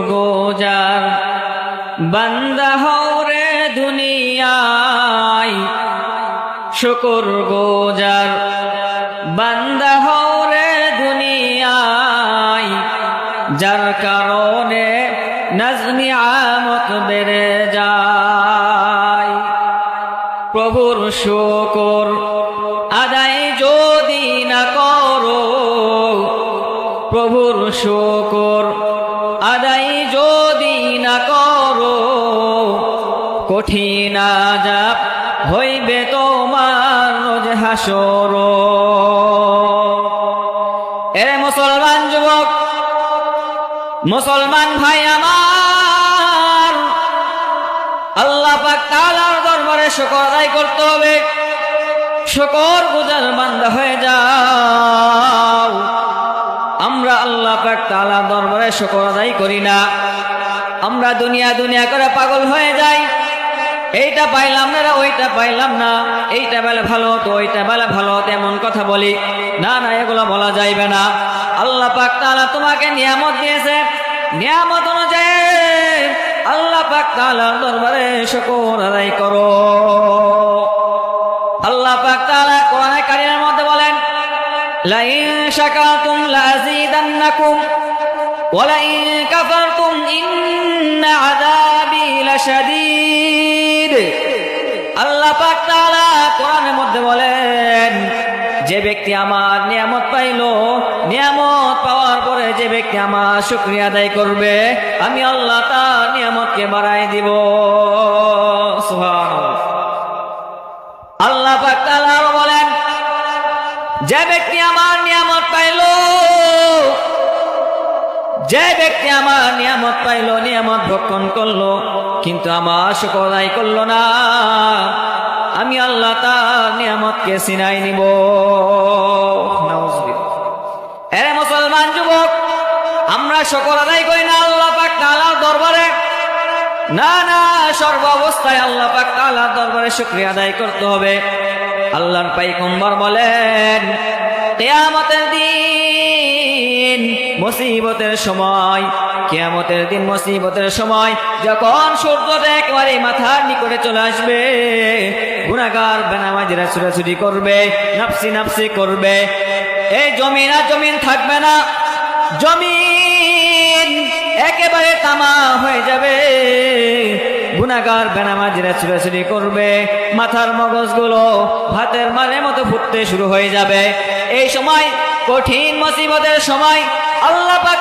গুজার বান্দা হও রে দুনিয়ায়, শুকর গুজার বান্দা হও রে দুনিয়ায়, যার কারণে নাজ-নিয়ামত বেড়ে যায়। প্রভুর শুকর আদায় যদি না করো, প্রভুর শুকর আদায় যদি না করো, কঠিন আযাব হইবে তোমার রোজ হাসর। এ মুসলমান যুবক, মুসলমান ভাই আমার, আল্লাহ পাক তাআলার দরবারে শুকর আদায় করতে হবে। শুকর গুজার বান্দা হয়ে যাও। আমরা আল্লাহ পাক তাআলার দরবারে শুকর আদায় করি না, আমরা দুনিয়া দুনিয়া করে পাগল হয়ে যাই। এইটা পাইলাম না, ওইটা পাইলাম না, এইটা বেলা ভালো হতো, ওইটা বেলা ভালো হতো, এমন কথা বলি না। না, এগুলো বলা যাইবে না। আল্লাহ পাক তাআলা তোমাকে নিয়ামত দিয়েছে, নিয়ামত অনুযায়ী আল্লাহ পাক তাআলার দরবারে শুকর আদায় করো। আল্লাহ পাক তাআলা কোরআনে কারীমের মধ্যে বলেন, লাইন শাকারতুম লাযীদান্নাকুম ওয়া লাইন কাফারতুম ইন্না আযাবি লাশাদীদ। আল্লাহ পাক তাআলা কোরআনের মধ্যে বলেন, যে ব্যক্তি আমার নিয়ামত পাইলো, নিয়ামত পাওয়ার পরে যে ব্যক্তি আমার শুকরিয়া আদায় করবে, আমি আল্লাহ তার নিয়ামতকে বাড়াই দিব। সুবহানাল্লাহ। আল্লাহ পাক তাআলা আরো বলেন, যে ব্যক্তি আমার নিয়ামত পাইলো, যে ব্যক্তি আমার নিয়ামত পাইলো, নিয়ামত ভক্ষণ করলো, কিন্তু আমার শুকর আদায় করলো না, আমি আল্লাহ তার নিয়ামতকে ছিনাই নিব। এরে মুসলমান যুবক, আমরা শুকর আদায় করি না আল্লাহ পাক তাআলার দরবারে। না না, সর্ব অবস্থায় আল্লাহ পাক তাআলার দরবারে শুকরিয়া আদায় করতে হবে। আল্লাহর পয়গম্বর বলেন, কিয়ামতের দিন মুসিবতের সময়, কিয়ামতের দিন মুসিবতের সময় যখন সূর্য একেবারে মাথার নিকটে চলে আসবে, গুনাহগার বেনামাজিরা ছুটাছুটি করবে, নাফসি নাফসি করবে, এই জমিন আর জমিন থাকবে না, জমিন একেবারে তামা হয়ে যাবে। গুনাহগার বেনামাজিরা ছুটাছুটি করবে, মাথার মগজগুলো ভাতের মারের মতো ফুটতে শুরু হয়ে যাবে। এই সময়, কঠিন মুসিবতের সময়, আল্লাহ পাক